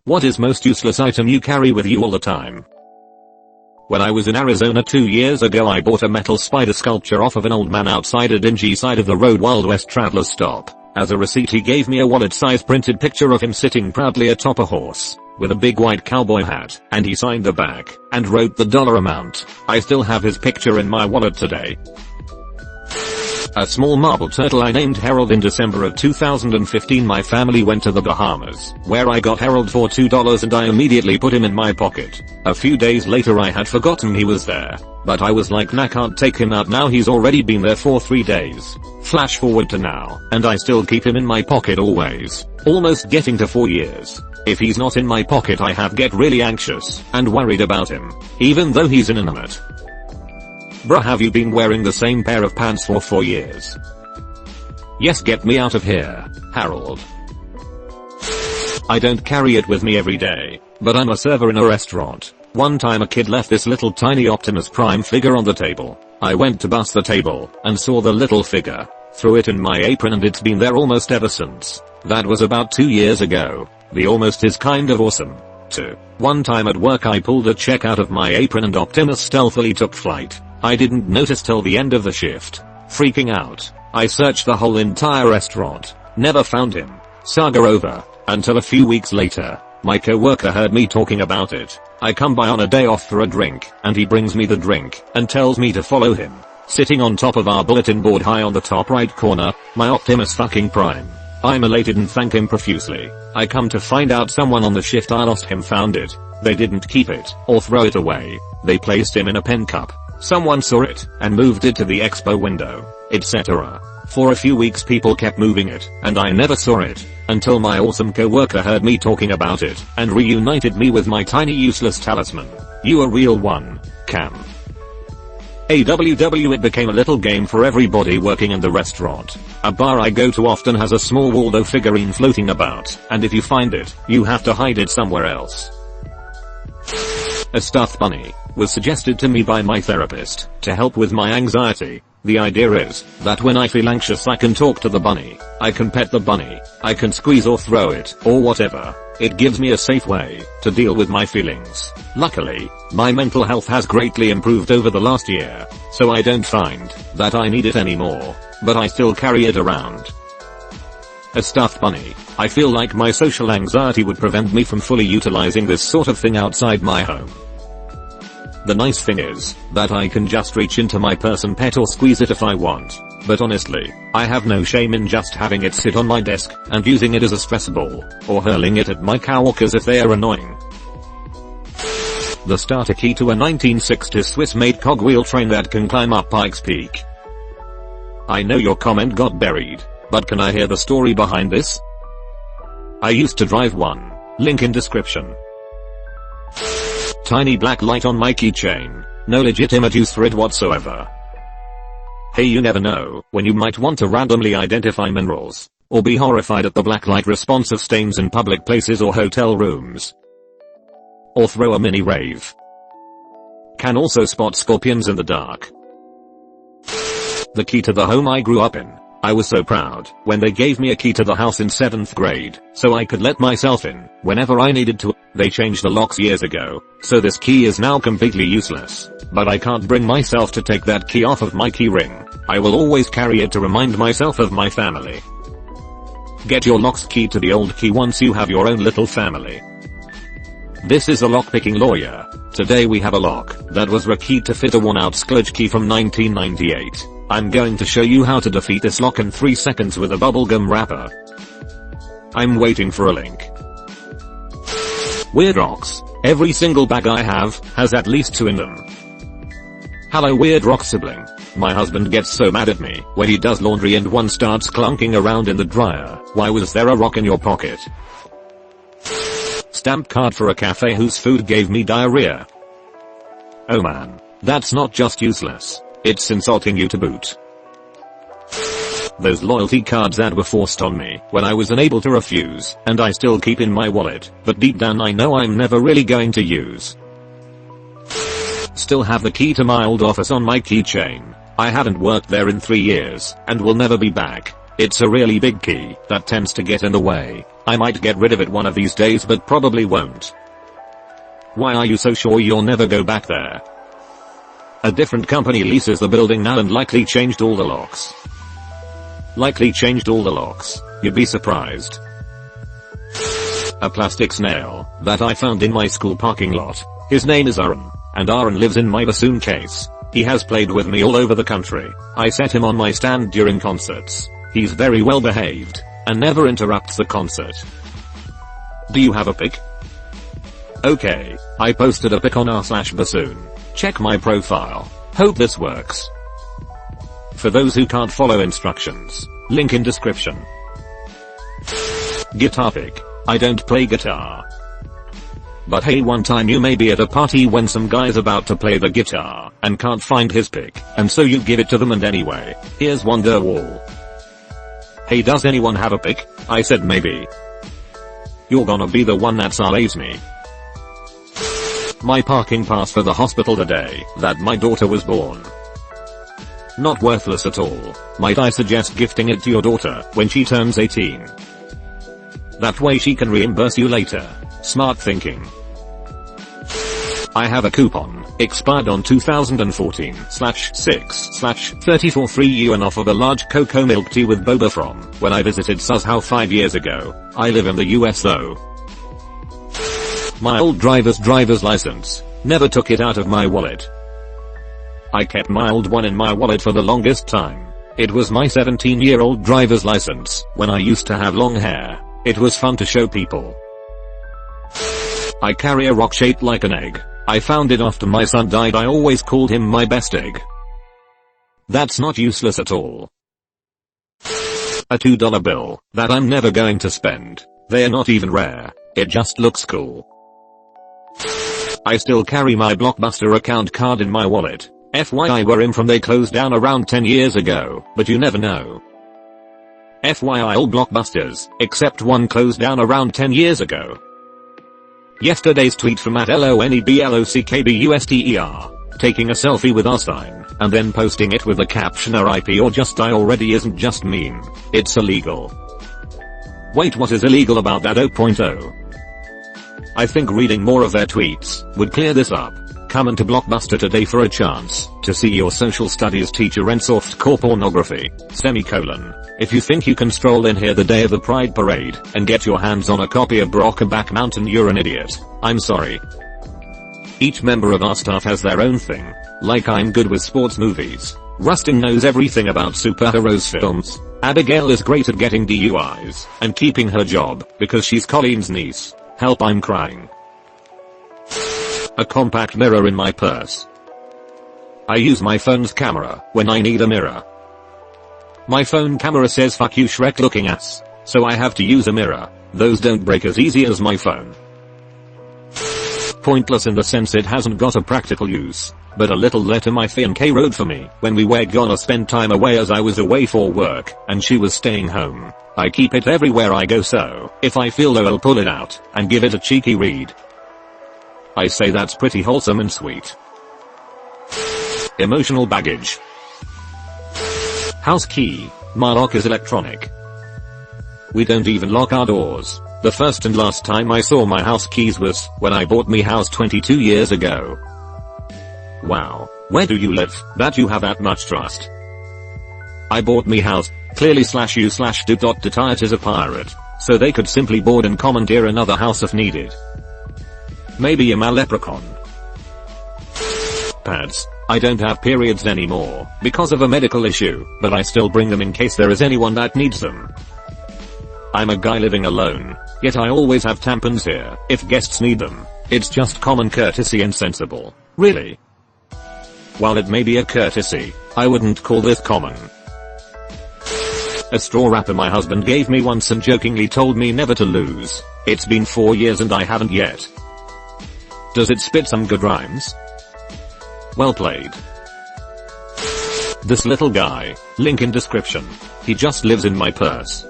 What is most useless item you carry with you all the time? When I was in Arizona 2 years ago, I bought a metal spider sculpture off of an old man outside a dingy side of the road Wild West traveler stop. As a receipt he gave me a wallet-sized printed picture of him sitting proudly atop a horse, with a big white cowboy hat, and he signed the back, and wrote the dollar amount. I still have his picture in my wallet today. A small marble turtle I named Harold. In December of 2015 my family went to the Bahamas, where I got Harold for $2 and I immediately put him in my pocket. A few days later I had forgotten he was there, but I was like, nah, can't take him out now, he's already been there for 3 days. Flash forward to now, and I still keep him in my pocket always. Almost getting to 4 years. If he's not in my pocket I get really anxious and worried about him, even though he's inanimate. Bruh, have you been wearing the same pair of pants for 4 years? Yes, get me out of here, Harold. I don't carry it with me every day, but I'm a server in a restaurant. One time a kid left this little tiny Optimus Prime figure on the table. I went to bust the table and saw the little figure. Threw it in my apron and it's been there almost ever since. That was about 2 years ago. The almost is kind of awesome, too. One time at work I pulled a check out of my apron and Optimus stealthily took flight. I didn't notice till the end of the shift. Freaking out, I searched the whole entire restaurant. Never found him. Saga over. Until a few weeks later, my coworker heard me talking about it. I come by on a day off for a drink, and he brings me the drink, and tells me to follow him. Sitting on top of our bulletin board high on the top right corner, my Optimus fucking Prime. I'm elated and thank him profusely. I come to find out someone on the shift I lost him found it. They didn't keep it, or throw it away. They placed him in a pen cup. Someone saw it, and moved it to the expo window, etc. For a few weeks people kept moving it, and I never saw it, until my awesome coworker heard me talking about it, and reunited me with my tiny useless talisman. You a real one, Cam. AWW, it became a little game for everybody working in the restaurant. A bar I go to often has a small Waldo figurine floating about, and if you find it, you have to hide it somewhere else. A stuffed bunny was suggested to me by my therapist to help with my anxiety. The idea is that when I feel anxious I can talk to the bunny, I can pet the bunny, I can squeeze or throw it, or whatever. It gives me a safe way to deal with my feelings. Luckily, my mental health has greatly improved over the last year, so I don't find that I need it anymore, but I still carry it around. A stuffed bunny. I feel like my social anxiety would prevent me from fully utilizing this sort of thing outside my home. The nice thing is that I can just reach into my purse and pet or squeeze it if I want. But honestly, I have no shame in just having it sit on my desk and using it as a stress ball, or hurling it at my coworkers if they are annoying. The starter key to a 1960s Swiss-made cogwheel train that can climb up Pikes Peak. I know your comment got buried, but can I hear the story behind this? I used to drive one. Link in description. Tiny black light on my keychain. No legitimate use for it whatsoever. Hey, you never know when you might want to randomly identify minerals, or be horrified at the black light response of stains in public places or hotel rooms. Or throw a mini rave. Can also spot scorpions in the dark. The key to the home I grew up in. I was so proud when they gave me a key to the house in 7th grade, so I could let myself in whenever I needed to. They changed the locks years ago, so this key is now completely useless. But I can't bring myself to take that key off of my key ring. I will always carry it to remind myself of my family. Get your lock's key to the old key once you have your own little family. This is a lockpicking lawyer. Today we have a lock that was rekeyed to fit a worn-out Scludge key from 1998. I'm going to show you how to defeat this lock in 3 seconds with a bubblegum wrapper. I'm waiting for a link. Weird rocks. Every single bag I have has at least 2 in them. Hello weird rock sibling. My husband gets so mad at me when he does laundry and one starts clunking around in the dryer. Why was there a rock in your pocket? Stamp card for a cafe whose food gave me diarrhea. Oh man, that's not just useless. It's insulting you to boot. Those loyalty cards that were forced on me when I was unable to refuse, and I still keep in my wallet, but deep down I know I'm never really going to use. Still have the key to my old office on my keychain. I haven't worked there in 3 years, and will never be back. It's a really big key that tends to get in the way. I might get rid of it one of these days but probably won't. Why are you so sure you'll never go back there? A different company leases the building now and likely changed all the locks. You'd be surprised. A plastic snail that I found in my school parking lot. His name is Aaron, and Aaron lives in my bassoon case. He has played with me all over the country. I set him on my stand during concerts. He's very well behaved, and never interrupts the concert. Do you have a pic? Okay, I posted a pic on r/bassoon. Check my profile. Hope this works. For those who can't follow instructions, link in description. Guitar pic. I don't play guitar. But hey, one time you may be at a party when some guy's about to play the guitar and can't find his pick, and so you give it to them and anyway, here's Wonderwall. Hey, does anyone have a pick? I said maybe. You're gonna be the one that slays me. My parking pass for the hospital the day that my daughter was born. Not worthless at all. Might I suggest gifting it to your daughter when she turns 18? That way she can reimburse you later. Smart thinking. I have a coupon, expired on 2014/6/34 free UN off of a large cocoa milk tea with boba from when I visited Suzhou 5 years ago. I live in the US though. My old driver's license. Never took it out of my wallet. I kept my old one in my wallet for the longest time. It was my 17-year-old driver's license when I used to have long hair. It was fun to show people. I carry a rock shaped like an egg. I found it after my son died. I always called him my best egg. That's not useless at all. A $2 bill that I'm never going to spend. They're not even rare. It just looks cool. I still carry my Blockbuster account card in my wallet. FYI, where I'm from they closed down around 10 years ago, but you never know. FYI, all Blockbusters, except one, closed down around 10 years ago. Yesterday's tweet from @LONEBLOCKBUSTER, taking a selfie with our sign, and then posting it with the caption "RIP or just die already" isn't just mean, it's illegal. Wait, what is illegal about that 0.0? I think reading more of their tweets would clear this up. Come into Blockbuster today for a chance to see your social studies teacher rent softcore pornography, semicolon. If you think you can stroll in here the day of the Pride Parade and get your hands on a copy of Brokeback Mountain, you're an idiot. I'm sorry. Each member of our staff has their own thing. Like I'm good with sports movies. Rustin knows everything about superheroes films. Abigail is great at getting DUIs and keeping her job because she's Colleen's niece. Help, I'm crying. A compact mirror in my purse. I use my phone's camera when I need a mirror. My phone camera says "fuck you Shrek looking ass," so I have to use a mirror. Those don't break as easy as my phone. Pointless in the sense it hasn't got a practical use, but a little letter my fiancée wrote for me when we were gonna spend time away as I was away for work and she was staying home. I keep it everywhere I go, so if I feel low I'll pull it out and give it a cheeky read. I say that's pretty wholesome and sweet. Emotional baggage. House key. My lock is electronic. We don't even lock our doors. The first and last time I saw my house keys was when I bought me house 22 years ago. Wow, where do you live that you have that much trust? I bought me house, clearly /u/do.detired as a pirate, so they could simply board and commandeer another house if needed. Maybe I'm a leprechaun. Pads. I don't have periods anymore because of a medical issue, but I still bring them in case there is anyone that needs them. I'm a guy living alone, yet I always have tampons here if guests need them. It's just common courtesy and sensible. Really? While it may be a courtesy, I wouldn't call this common. A straw wrapper my husband gave me once and jokingly told me never to lose. It's been 4 years and I haven't yet. Does it spit some good rhymes? Well played. This little guy, link in description. He just lives in my purse.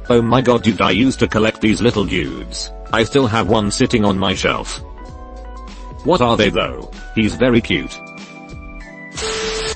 Oh my god dude, I used to collect these little dudes. I still have one sitting on my shelf. What are they though? He's very cute.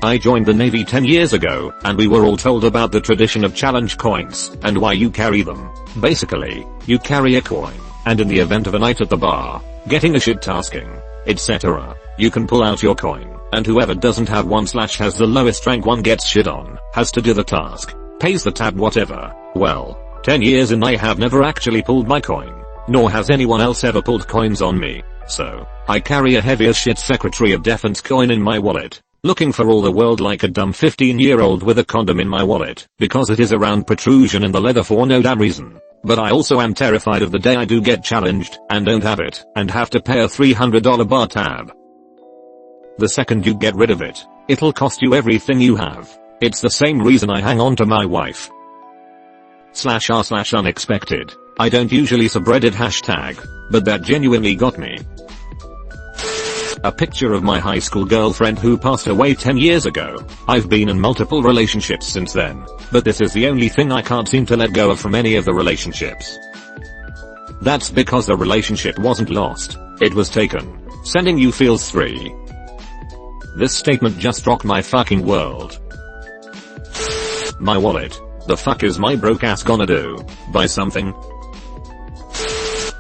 I joined the Navy 10 years ago, and we were all told about the tradition of challenge coins, and why you carry them. Basically, you carry a coin, and in the event of a night at the bar, getting a shit tasking, etc., you can pull out your coin, and whoever doesn't have one / has the lowest rank one gets shit on, has to do the task, pays the tab whatever. Well, 10 years in I have never actually pulled my coin, nor has anyone else ever pulled coins on me, so, I carry a heavy as shit Secretary of Defense coin in my wallet, looking for all the world like a dumb 15-year-old with a condom in my wallet, because it is a round protrusion in the leather for no damn reason. But I also am terrified of the day I do get challenged, and don't have it, and have to pay a $300 bar tab. The second you get rid of it, it'll cost you everything you have. It's the same reason I hang on to my wife. /r/unexpected. I don't usually subreddit hashtag, but that genuinely got me. A picture of my high school girlfriend who passed away 10 years ago. I've been in multiple relationships since then, but this is the only thing I can't seem to let go of from any of the relationships. That's because the relationship wasn't lost, it was taken. Sending you feels 3. This statement just rocked my fucking world. My wallet. The fuck is my broke ass gonna do? Buy something?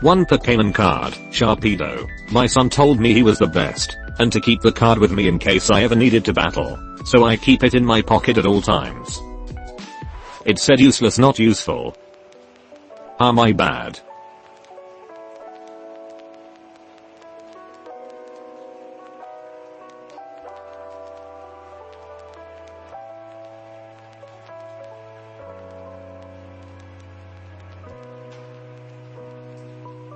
1 Pokemon card, Sharpedo. My son told me he was the best, and to keep the card with me in case I ever needed to battle, so I keep it in my pocket at all times. It said useless not useful. Ah, my bad.